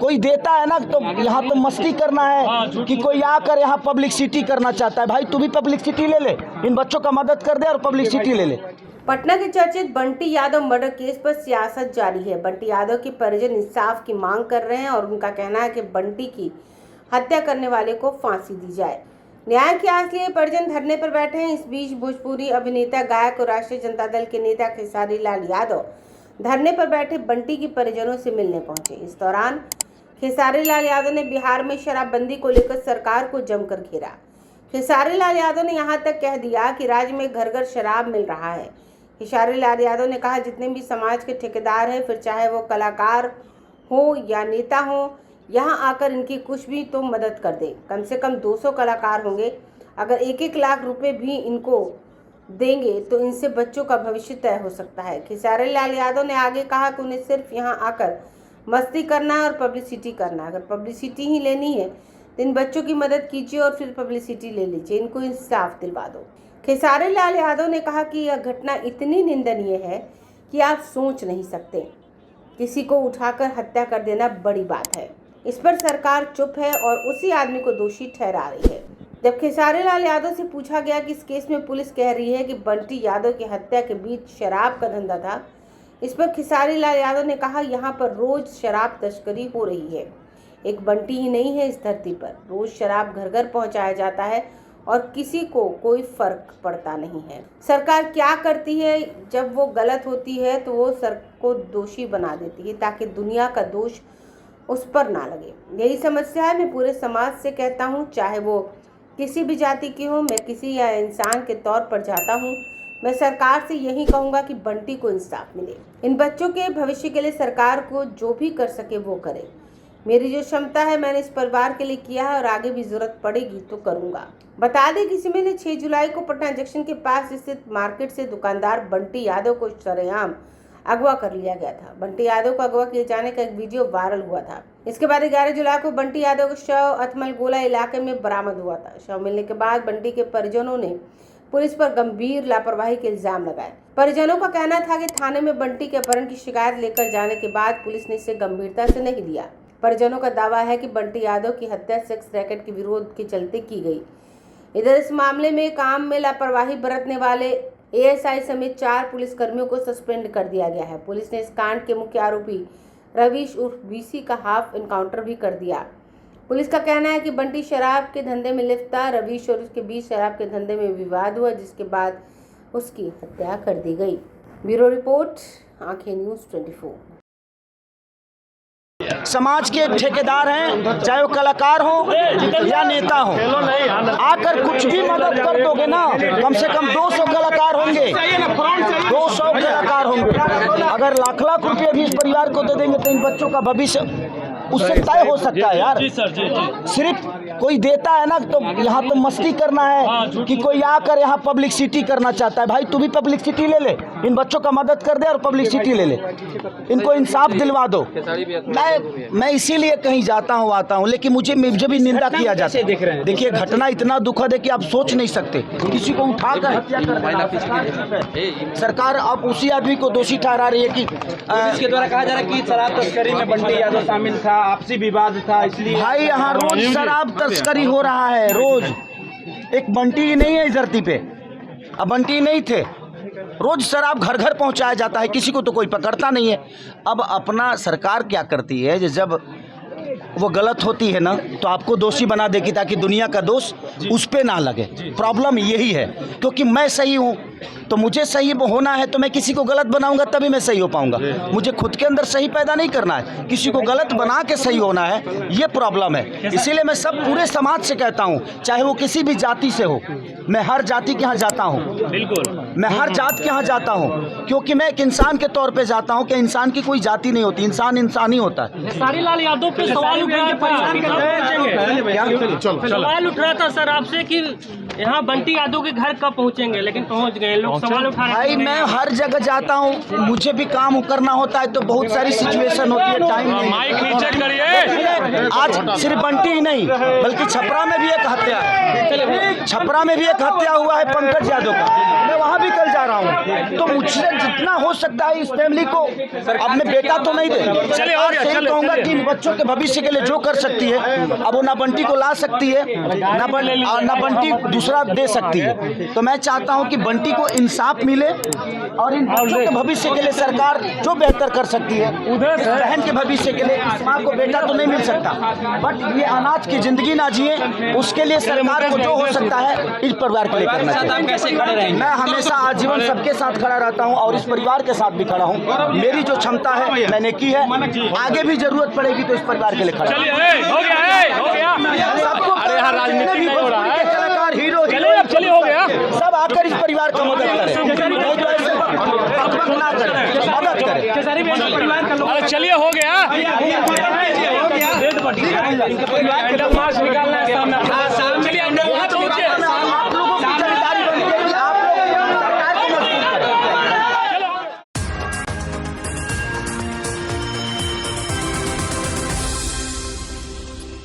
कोई देता है ना तो यहाँ तो मस्ती करना है कि कोई आकर यहाँ पब्लिसिटी करना चाहता है। भाई तू भी पब्लिसिटी ले ले, इन बच्चों का मदद कर दे और पब्लिसिटी ले ले। पटना के चर्चित बंटी यादव मर्डर केस पर सियासत जारी है। बंटी यादव के परिजन इंसाफ की मांग कर रहे हैं और उनका कहना है कि बंटी की हत्या करने वाले को फांसी दी जाए। न्याय की आस लिए परिजन धरने पर बैठे हैं। इस बीच भोजपुरी अभिनेता, गायक और राष्ट्रीय जनता दल के नेता खेसारी लाल यादव धरने पर बैठे बंटी के परिजनों से मिलने पहुंचे। इस दौरान खेसारी लाल यादव ने बिहार में शराबबंदी को लेकर सरकार को जमकर घेरा। खेसारी लाल यादव ने यहां तक कह दिया कि राज्य में घर घर शराब मिल रहा है। खेसारी लाल यादव ने कहा, जितने भी समाज के ठेकेदार हैं, फिर चाहे वो कलाकार हो या नेता हो, यहाँ आकर इनकी कुछ भी तो मदद कर दे। कम से कम 200 कलाकार होंगे। अगर 1-1 लाख रुपए भी इनको देंगे तो इनसे बच्चों का भविष्य तय हो सकता है। खेसारी लाल यादव ने आगे कहा कि उन्हें सिर्फ यहाँ आकर मस्ती करना है और पब्लिसिटी करना है। अगर पब्लिसिटी ही लेनी है तो इन बच्चों की मदद कीजिए और फिर पब्लिसिटी ले लीजिए, इनको इंसाफ दिलवा दो। खेसारी लाल यादव ने कहा कि यह घटना इतनी निंदनीय है कि आप सोच नहीं सकते। किसी को उठाकर हत्या कर देना बड़ी बात है। इस पर सरकार चुप है और उसी आदमी को दोषी ठहरा रही है। जब खेसारी लाल यादव से पूछा गया कि इस केस में पुलिस कह रही है कि बंटी यादव की हत्या के बीच शराब का धंधा था, इस पर खेसारी लाल यादव ने कहा, यहाँ पर रोज शराब तस्करी हो रही है। एक बंटी ही नहीं है इस धरती पर, रोज शराब घर घर पहुंचाया जाता है और किसी को कोई फर्क पड़ता नहीं है। सरकार क्या करती है, जब वो गलत होती है तो वो सर को दोषी बना देती है ताकि दुनिया का दोष उस पर ना लगे। यही समस्या है। मैं पूरे समाज से कहता हूँ, चाहे वो किसी भी जाति की हो, मैं किसी या इंसान के तौर पर जाता हूँ, मैं सरकार से यही कहूँगा कि बंटी को इंसाफ मिले। इन बच्चों के भविष्य के लिए सरकार को जो भी कर सके वो करे। मेरी जो क्षमता है मैंने इस परिवार के लिए किया है और आगे भी जरूरत पड़ेगी तो करूँगा। बता दें कि सिमी ने 6 जुलाई को पटना जंक्शन के पास स्थित मार्केट से दुकानदार बंटी यादव को सरेआम अगवा कर लिया गया था। बंटी यादव को अगवा किए जाने का एक वीडियो वायरल हुआ था। इसके बाद 11 जुलाई को बंटी यादव का शव अतमल गोला इलाके में बरामद हुआ था। शव मिलने के बाद बंटी के परिजनों ने पुलिस पर गंभीर लापरवाही के इल्जाम लगाए। परिजनों का कहना था कि थाने में बंटी के अपहरण की शिकायत लेकर जाने के बाद पुलिस ने इसे गंभीरता से नहीं लिया। परिजनों का दावा है कि बंटी यादव की हत्या सेक्स रैकेट के विरोध के चलते की गई। इधर इस मामले में काम में लापरवाही बरतने वाले एएसआई समेत 4 पुलिसकर्मियों को सस्पेंड कर दिया गया है। पुलिस ने इस कांड के मुख्य आरोपी रवीश उर्फ बीसी का हाफ एनकाउंटर भी कर दिया। पुलिस का कहना है कि बंटी शराब के धंधे में लिप्त था। रवीश और उसके बीच शराब के धंधे में विवाद हुआ, जिसके बाद उसकी हत्या कर दी गई। ब्यूरो रिपोर्ट, आंखें न्यूज़ 24। समाज के ठेकेदार हैं, चाहे वो कलाकार हो या नेता हो, आकर कुछ भी मदद कर दोगे ना, कम से कम 200 कलाकार होंगे, 200 कलाकार होंगे। अगर लाख रुपए भी इस परिवार को दे देंगे तो इन बच्चों का भविष्य उससे तय हो सकता है यार। सिर्फ कोई देता है ना तो यहाँ तो मस्ती करना है कि कोई आकर यहाँ पब्लिसिटी करना चाहता है। भाई तू भी पब्लिसिटी ले ले, इन बच्चों का मदद कर दे और पब्लिसिटी ले ले, इनको इंसाफ दिलवा दो। मैं इसीलिए कहीं जाता हूँ आता हूँ, लेकिन मुझे भी निंदा किया जाता है। देखिए घटना इतना दुखद है कि आप सोच नहीं सकते। किसी को उठाकर हत्या कर देना, सरकार अब उसी आदमी को दोषी ठहरा रही है कि इसके द्वारा कहा जा रहा है कि शराब तस्करी में बंटी यादव शामिल था, आपसी विवाद था, इसलिए भाई यहाँ रोज शराब तस्करी हो रहा है। रोज एक बंटी ही नहीं है इस धरती पे, अब बंटी नहीं थे, रोज शराब घर घर पहुंचाया जाता है, किसी को तो कोई पकड़ता नहीं है। अब अपना सरकार क्या करती है, जब वो गलत होती है ना तो आपको दोषी बना देगी ताकि दुनिया का दोष उस पे ना लगे। प्रॉब्लम यही है, क्योंकि मैं सही हूँ तो मुझे सही होना है, तो मैं किसी को गलत बनाऊंगा तभी मैं सही हो पाऊंगा। मुझे खुद के अंदर सही पैदा नहीं करना है, किसी को गलत बना के सही होना है, ये प्रॉब्लम है। इसीलिए मैं सब पूरे समाज से कहता हूँ, चाहे वो किसी भी जाति से हो, मैं हर जाति के यहाँ जाता हूँ, बिल्कुल मैं हर जात के यहाँ जाता हूँ, क्योंकि मैं एक इंसान के तौर पे जाता हूँ कि इंसान की कोई जाति नहीं होती, इंसान इंसान ही होता है। खेसारी लाल यादव पे सवाल उठ रहा था सर आपसे कि यहाँ बंटी यादव के घर कब पहुँचेंगे, लेकिन पहुँच गए। लोग सवाल उठा रहे हैं। भाई मैं हर जगह जाता हूँ, मुझे भी काम करना होता है तो बहुत सारी सिचुएशन होती है, टाइम नहीं। माइक नीचे करिए। आज सिर्फ बंटी ही नहीं बल्कि छपरा में भी एक हत्या हुआ है पंकज यादव का। वहाँ भी कल जा रहा हूँ। तो मुझसे जितना हो सकता है इस फैमिली को, अब मैं बेटा तो नहीं दे, चलिए कहूँगा कि इन बच्चों के भविष्य के लिए जो कर सकती है, अब वो ना बंटी को ला सकती है ना बंटी दूसरा दे सकती है। तो मैं चाहता हूँ कि बंटी को इंसाफ मिले और इन बच्चों के भविष्य के लिए सरकार जो बेहतर कर सकती है, इस बहन के भविष्य के लिए, इस माँ को बेटा तो नहीं मिल सकता, बट ये अनाज की जिंदगी ना जिए, उसके लिए सरकार को जो हो सकता है इस परिवार के लिए करना चाहिए। कैसे खड़े रहेंगे? मैं हमेशा आजीवन सबके साथ खड़ा रहता हूं और इस परिवार के साथ भी खड़ा हूं। मेरी जो क्षमता है मैंने की है, आगे भी जरूरत पड़ेगी तो इस परिवार के लिए खड़ा हूं। सबको जितने भी भोजपुरी के कलाकार, हीरो चलिए हो गया। सब आकर इस परिवार का मदद करें, नहीं तो ऐसे बकबक ना करें, मदद करें। अरे चलिए हो गया। निकालना है सामने।